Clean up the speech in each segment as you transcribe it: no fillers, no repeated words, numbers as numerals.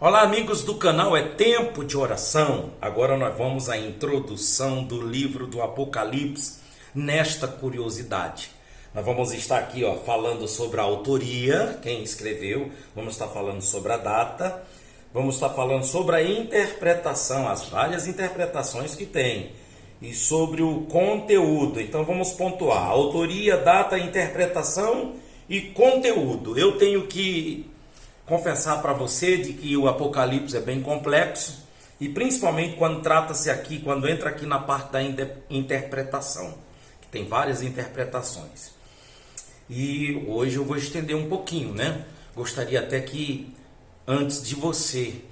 Olá, amigos do canal É Tempo de Oração. Agora nós vamos à introdução do livro do Apocalipse nesta curiosidade. Nós vamos estar aqui falando sobre a autoria, quem escreveu, vamos estar falando sobre a data, vamos estar falando sobre a interpretação, as várias interpretações que tem, e sobre o conteúdo. Então vamos pontuar: autoria, data, interpretação e conteúdo. Eu tenho que confessar para você de que o Apocalipse é bem complexo, e principalmente quando trata-se aqui, quando entra aqui na parte da interpretação, que tem várias interpretações. E hoje eu vou estender um pouquinho, né? Gostaria até que antes de você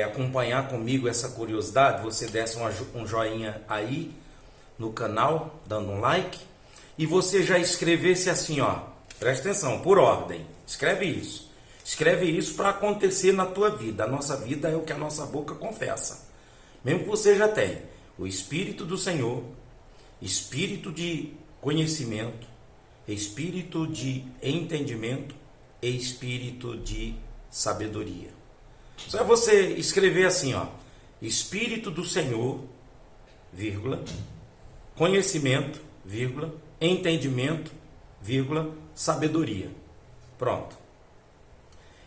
acompanhar comigo essa curiosidade, você desse um joinha aí no canal, dando um like, e você já escrevesse assim, presta atenção, por ordem, escreve isso. Escreve isso para acontecer na tua vida. A nossa vida é o que a nossa boca confessa. Mesmo que você já tenha o Espírito do Senhor, Espírito de conhecimento, Espírito de entendimento e Espírito de sabedoria. Só é você escrever assim, Espírito do Senhor, vírgula, conhecimento, vírgula, entendimento, vírgula, sabedoria. Pronto.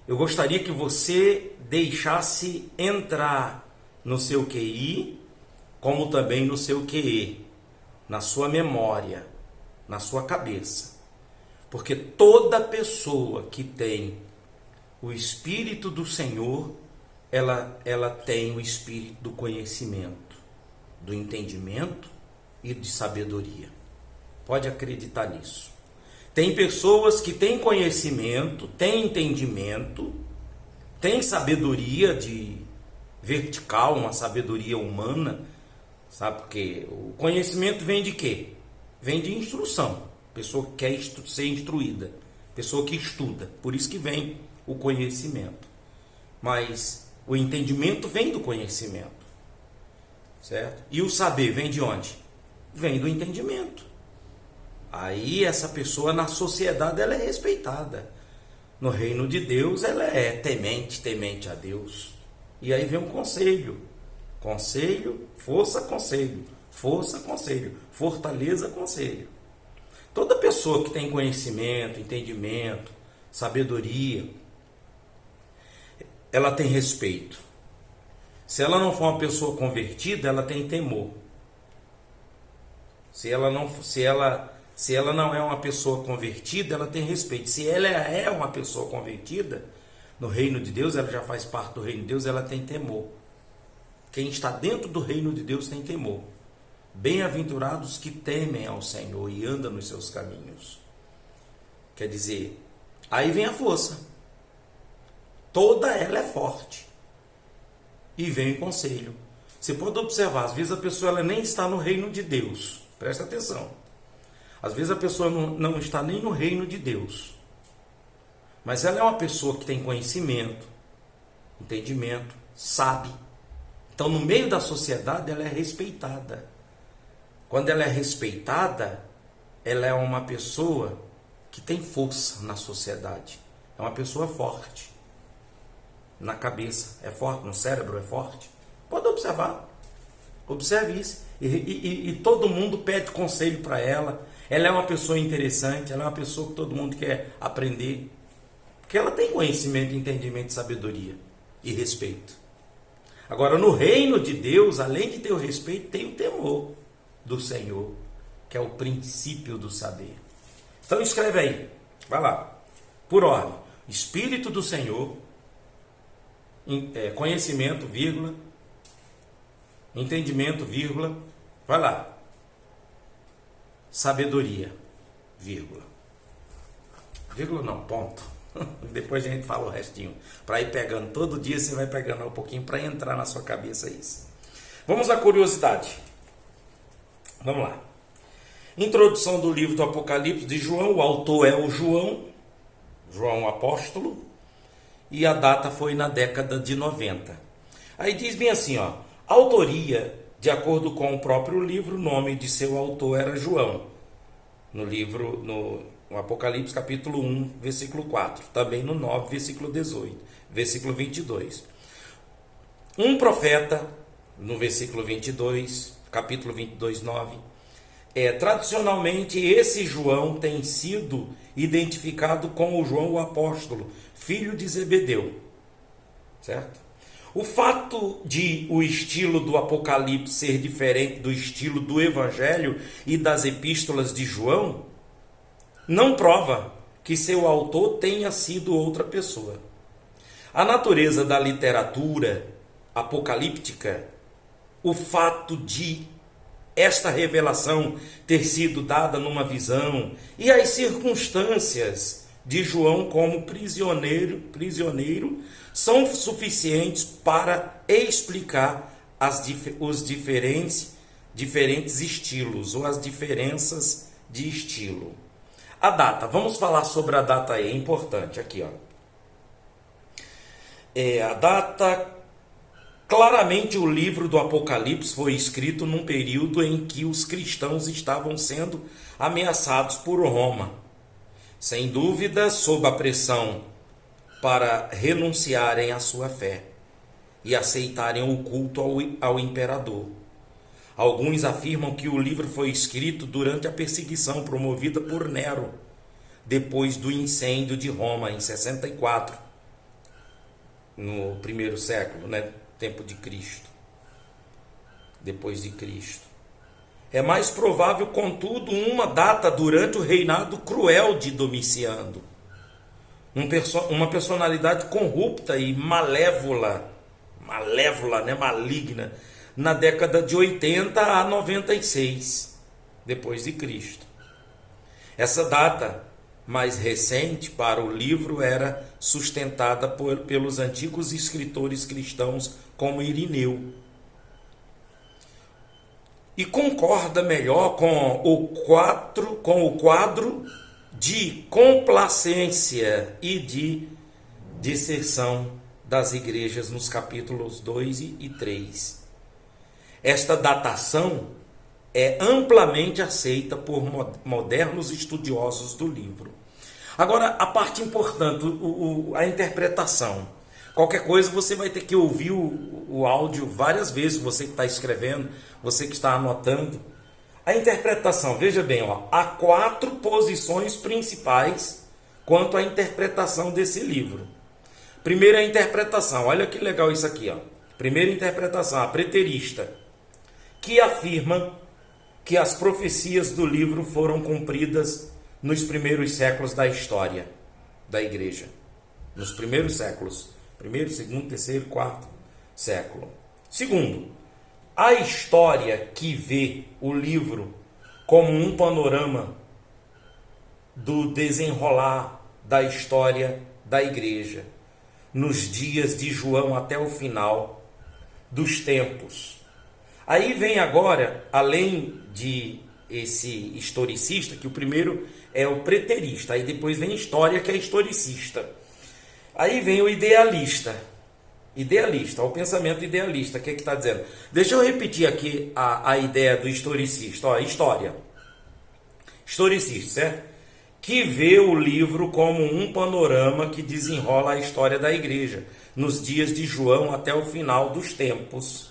Eu gostaria que você deixasse entrar no seu QI, como também no seu QE, na sua memória, na sua cabeça. Porque toda pessoa que tem o Espírito do Senhor, ela tem o Espírito do conhecimento, do entendimento e de sabedoria. Pode acreditar nisso. Tem pessoas que têm conhecimento, têm entendimento, têm sabedoria de vertical, uma sabedoria humana, sabe? Porque o conhecimento vem de quê? Vem de instrução. Pessoa que quer ser instruída, pessoa que estuda, por isso que vem o conhecimento. Mas o entendimento vem do conhecimento, certo? E o saber vem de onde? Vem do entendimento. Aí essa pessoa na sociedade ela é respeitada. No reino de Deus ela é temente a Deus. E aí vem um conselho. Conselho, força, conselho. Força, conselho. Fortaleza, conselho. Toda pessoa que tem conhecimento, entendimento, sabedoria, ela tem respeito. Se ela não for uma pessoa convertida, ela tem temor. Se ela não é uma pessoa convertida, ela tem respeito. Se ela é uma pessoa convertida, no reino de Deus, ela já faz parte do reino de Deus, ela tem temor. Quem está dentro do reino de Deus tem temor. Bem-aventurados que temem ao Senhor e andam nos seus caminhos. Quer dizer, aí vem a força. Toda ela é forte. E vem o conselho. Você pode observar, às vezes a pessoa ela nem está no reino de Deus. Presta atenção. Às vezes a pessoa não está nem no reino de Deus. Mas ela é uma pessoa que tem conhecimento, entendimento, sabe. Então, no meio da sociedade, ela é respeitada. Quando ela é respeitada, ela é uma pessoa que tem força na sociedade. É uma pessoa forte. Na cabeça é forte, no cérebro é forte. Pode observar. Observe isso. E todo mundo pede conselho para ela. Ela é uma pessoa interessante, ela é uma pessoa que todo mundo quer aprender. Porque ela tem conhecimento, entendimento, sabedoria e respeito. Agora, no reino de Deus, além de ter o respeito, tem o temor do Senhor, que é o princípio do saber. Então escreve aí, vai lá, por ordem. Espírito do Senhor, conhecimento, vírgula, entendimento, vírgula, vai lá. Sabedoria, vírgula. Vírgula não, ponto. Depois a gente fala o restinho. Para ir pegando, todo dia você vai pegando um pouquinho para entrar na sua cabeça isso. Vamos à curiosidade. Vamos lá. Introdução do livro do Apocalipse de João. O autor é o João Apóstolo. E a data foi na década de 90. Aí diz bem assim, autoria. De acordo com o próprio livro, o nome de seu autor era João. No livro, No Apocalipse capítulo 1, versículo 4. Também no 9, versículo 18. Versículo 22. Um profeta, no versículo 22, capítulo 22, 9. Tradicionalmente, esse João tem sido identificado com o João o apóstolo, filho de Zebedeu. Certo? O fato de o estilo do Apocalipse ser diferente do estilo do Evangelho e das epístolas de João não prova que seu autor tenha sido outra pessoa. A natureza da literatura apocalíptica, o fato de esta revelação ter sido dada numa visão e as circunstâncias de João como prisioneiro são suficientes para explicar os diferentes estilos ou as diferenças de estilo. A data, vamos falar sobre a data aí, é importante aqui, ó. A data, claramente o livro do Apocalipse foi escrito num período em que os cristãos estavam sendo ameaçados por Roma. Sem dúvida, sob a pressão para renunciarem à sua fé e aceitarem o culto ao imperador. Alguns afirmam que o livro foi escrito durante a perseguição promovida por Nero, depois do incêndio de Roma em 64, no primeiro século, né? Tempo de Cristo, depois de Cristo. É mais provável, contudo, uma data durante o reinado cruel de Domiciano, uma personalidade corrupta e maligna, na década de 80 a 96, depois de Cristo. Essa data mais recente para o livro era sustentada pelos antigos escritores cristãos como Irineu. E concorda melhor com o quadro de complacência e de disserção das igrejas nos capítulos 2 e 3. Esta datação é amplamente aceita por modernos estudiosos do livro. Agora, a parte importante, a interpretação. Qualquer coisa você vai ter que ouvir o áudio várias vezes, você que está escrevendo, você que está anotando. A interpretação, veja bem, há 4 posições principais quanto à interpretação desse livro. Primeira interpretação, olha que legal isso aqui. Primeira interpretação, a preterista, que afirma que as profecias do livro foram cumpridas nos primeiros séculos da história da igreja. Nos primeiros séculos. Primeiro, segundo, terceiro, quarto século. Segundo, a história que vê o livro como um panorama do desenrolar da história da igreja, nos dias de João até o final dos tempos. Aí vem agora, além de esse historicista, que o primeiro é o preterista, aí depois vem história, que é historicista. Aí vem o idealista, o pensamento idealista, o que está dizendo? Deixa eu repetir aqui a ideia do historicista, história. Historicista, certo? Que vê o livro como um panorama que desenrola a história da igreja, nos dias de João até o final dos tempos,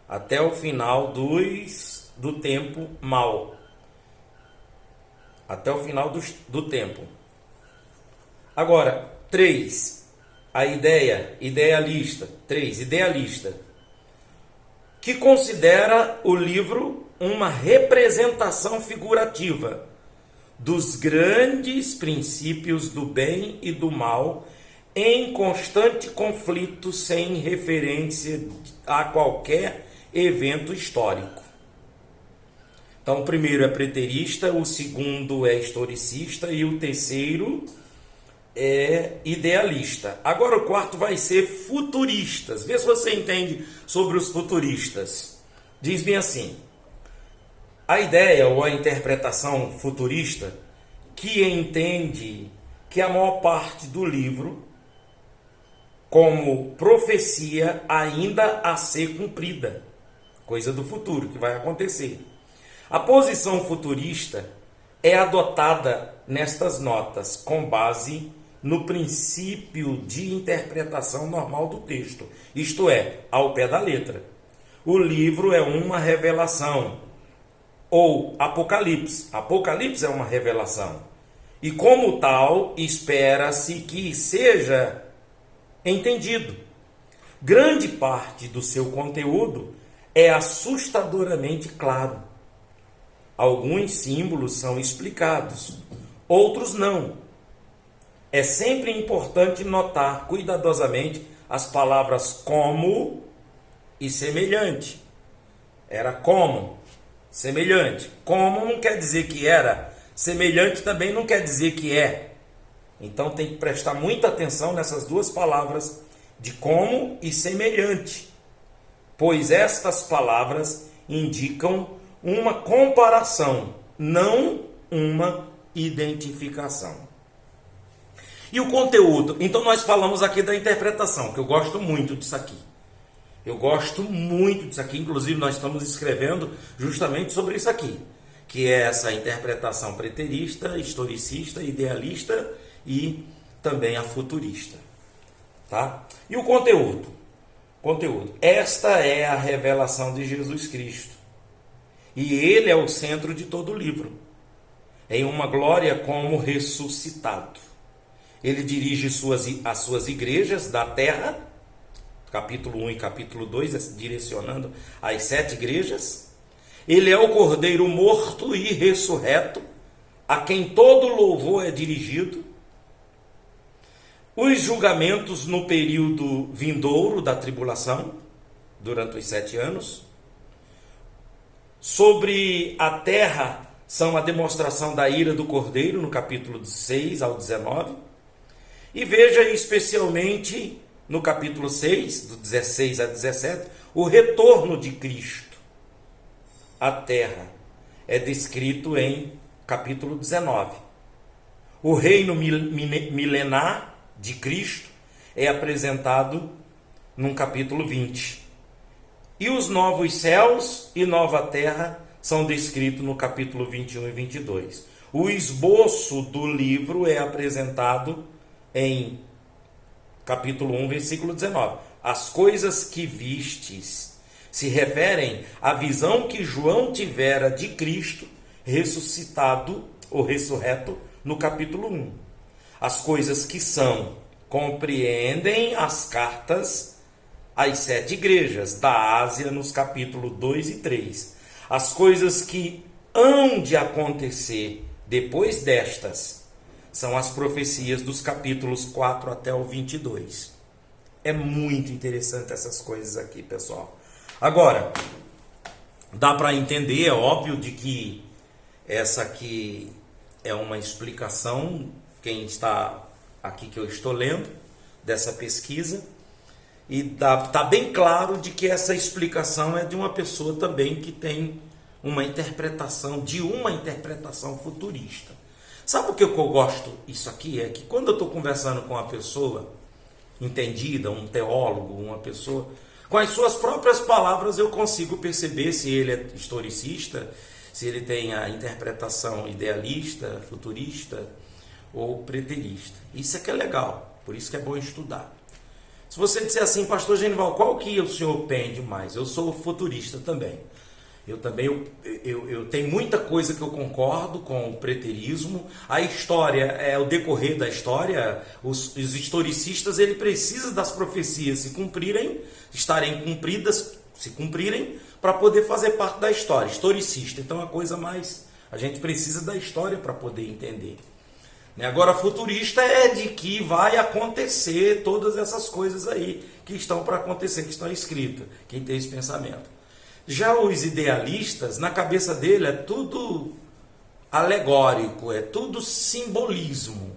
até o final do tempo mau, até o final do tempo. Agora, 3, a idealista, que considera o livro uma representação figurativa dos grandes princípios do bem e do mal em constante conflito sem referência a qualquer evento histórico. Então, o primeiro é preterista, o segundo é historicista e o terceiro é idealista. Agora o quarto vai ser futuristas. Vê se você entende sobre os futuristas. Diz bem assim: a ideia ou a interpretação futurista que entende que a maior parte do livro como profecia ainda a ser cumprida, coisa do futuro que vai acontecer. A posição futurista é adotada nestas notas com base no princípio de interpretação normal do texto, isto é, ao pé da letra. O livro é uma revelação, ou Apocalipse. Apocalipse é uma revelação. E como tal, espera-se que seja entendido. Grande parte do seu conteúdo é assustadoramente claro. Alguns símbolos são explicados, outros não. É sempre importante notar cuidadosamente as palavras como e semelhante. Era como, semelhante. Como não quer dizer que era, semelhante também não quer dizer que é. Então tem que prestar muita atenção nessas duas palavras de como e semelhante, pois estas palavras indicam uma comparação, não uma identificação. E o conteúdo? Então nós falamos aqui da interpretação, que eu gosto muito disso aqui. Eu gosto muito disso aqui, inclusive nós estamos escrevendo justamente sobre isso aqui, que é essa interpretação preterista, historicista, idealista e também a futurista. Tá? E o conteúdo? Conteúdo. Esta é a revelação de Jesus Cristo. E ele é o centro de todo o livro. Em uma glória como ressuscitado. Ele dirige as suas igrejas da terra, capítulo 1 e capítulo 2, direcionando às 7 igrejas. Ele é o Cordeiro morto e ressurreto, a quem todo louvor é dirigido. Os julgamentos no período vindouro da tribulação, durante os 7 anos. Sobre a terra, são a demonstração da ira do Cordeiro, no capítulo 6 ao 19. E veja especialmente no capítulo 6, do 16 a 17, o retorno de Cristo à terra. É descrito em capítulo 19. O reino milenar de Cristo é apresentado no capítulo 20. E os novos céus e nova terra são descritos no capítulo 21 e 22. O esboço do livro é apresentado em capítulo 1, versículo 19. As coisas que vistes se referem à visão que João tivera de Cristo ressuscitado ou ressurreto no capítulo 1. As coisas que são compreendem as cartas às 7 igrejas da Ásia nos capítulos 2 e 3. As coisas que hão de acontecer depois destas são as profecias dos capítulos 4 até o 22. É muito interessante essas coisas aqui, pessoal. Agora, dá para entender, é óbvio, de que essa aqui é uma explicação, quem está aqui que eu estou lendo, dessa pesquisa, e está bem claro de que essa explicação é de uma pessoa também que tem uma interpretação futurista. Sabe o que eu gosto isso aqui? É que quando eu estou conversando com uma pessoa entendida, um teólogo, uma pessoa, com as suas próprias palavras eu consigo perceber se ele é historicista, se ele tem a interpretação idealista, futurista ou preterista. Isso é que é legal, por isso que é bom estudar. Se você disser assim, pastor Genival, qual que o senhor pende mais? Eu sou futurista também. Eu tenho muita coisa que eu concordo com o preterismo. A história, o decorrer da história, os historicistas, ele precisa das profecias se cumprirem, estarem cumpridas, se cumprirem, para poder fazer parte da história. Historicista, então é a coisa mais... A gente precisa da história para poder entender. Agora, futurista é de que vai acontecer todas essas coisas aí que estão para acontecer, que estão escritas. Quem tem esse pensamento. Já os idealistas, na cabeça dele é tudo alegórico, é tudo simbolismo,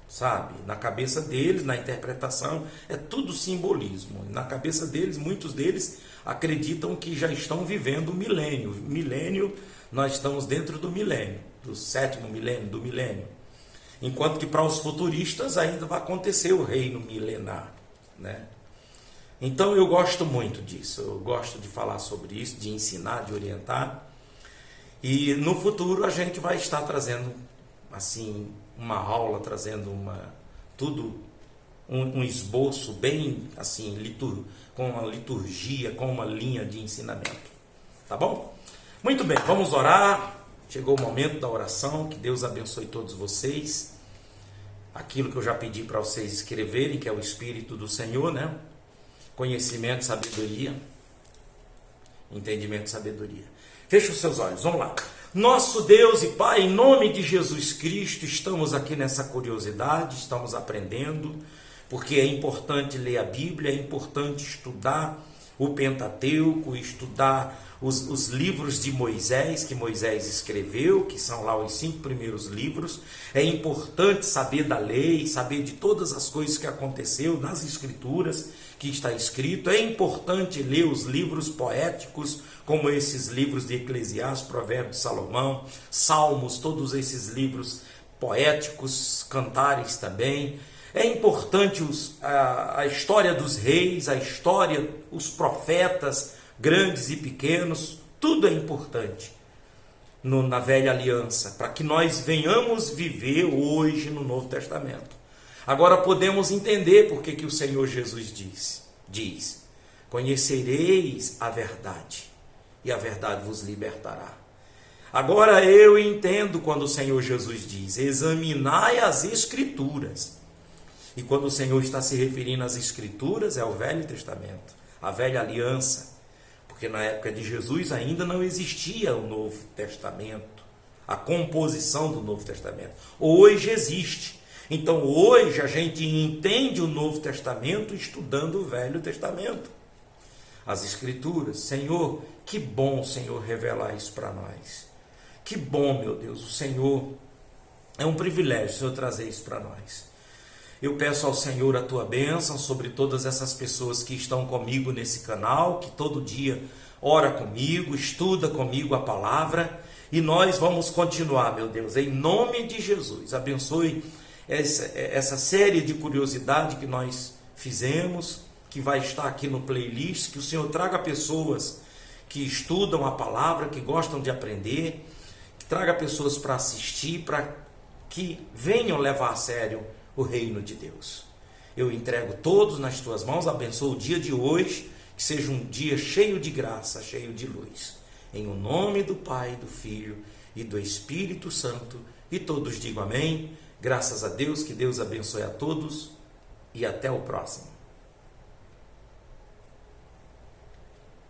sabe? Na cabeça deles, na interpretação, é tudo simbolismo. Na cabeça deles, muitos deles acreditam que já estão vivendo o milênio. Milênio, nós estamos dentro do milênio, do 7º milênio, do milênio. Enquanto que para os futuristas ainda vai acontecer o reino milenar, né? Então eu gosto muito disso, eu gosto de falar sobre isso, de ensinar, de orientar. E no futuro a gente vai estar trazendo assim, uma aula trazendo um esboço bem assim, com uma liturgia, com uma linha de ensinamento. Tá bom? Muito bem, vamos orar. Chegou o momento da oração. Que Deus abençoe todos vocês. Aquilo que eu já pedi para vocês escreverem, que é o Espírito do Senhor, né? Conhecimento, sabedoria. Entendimento, sabedoria. Feche os seus olhos, vamos lá. Nosso Deus e Pai, em nome de Jesus Cristo, estamos aqui nessa curiosidade, estamos aprendendo, porque é importante ler a Bíblia, é importante estudar o Pentateuco, estudar os livros de Moisés, que Moisés escreveu, que são lá os 5 primeiros livros. É importante saber da lei, saber de todas as coisas que aconteceu nas Escrituras, que está escrito. É importante ler os livros poéticos, como esses livros de Eclesiastes, Provérbios de Salomão, Salmos, todos esses livros poéticos, cantares também. É importante a história dos reis, a história, os profetas, grandes e pequenos, tudo é importante na velha aliança, para que nós venhamos viver hoje no Novo Testamento. Agora podemos entender por que o Senhor Jesus diz: conhecereis a verdade, e a verdade vos libertará. Agora eu entendo quando o Senhor Jesus diz: examinai as Escrituras. E quando o Senhor está se referindo às Escrituras, é o Velho Testamento, a velha aliança. Porque na época de Jesus ainda não existia o Novo Testamento, a composição do Novo Testamento. Hoje existe. Então hoje a gente entende o Novo Testamento estudando o Velho Testamento. As Escrituras. Senhor, que bom, Senhor, revelar isso para nós. Que bom, meu Deus, o Senhor, é um privilégio, Senhor, trazer isso para nós. Eu peço ao Senhor a tua bênção sobre todas essas pessoas que estão comigo nesse canal, que todo dia ora comigo, estuda comigo a palavra, e nós vamos continuar, meu Deus, em nome de Jesus. Abençoe essa série de curiosidade que nós fizemos, que vai estar aqui no playlist, que o Senhor traga pessoas que estudam a palavra, que gostam de aprender, que traga pessoas para assistir, para que venham levar a sério o reino de Deus. Eu entrego todos nas tuas mãos, abençoo o dia de hoje, que seja um dia cheio de graça, cheio de luz. Em o nome do Pai, do Filho e do Espírito Santo, e todos digam amém. Graças a Deus, que Deus abençoe a todos e até o próximo.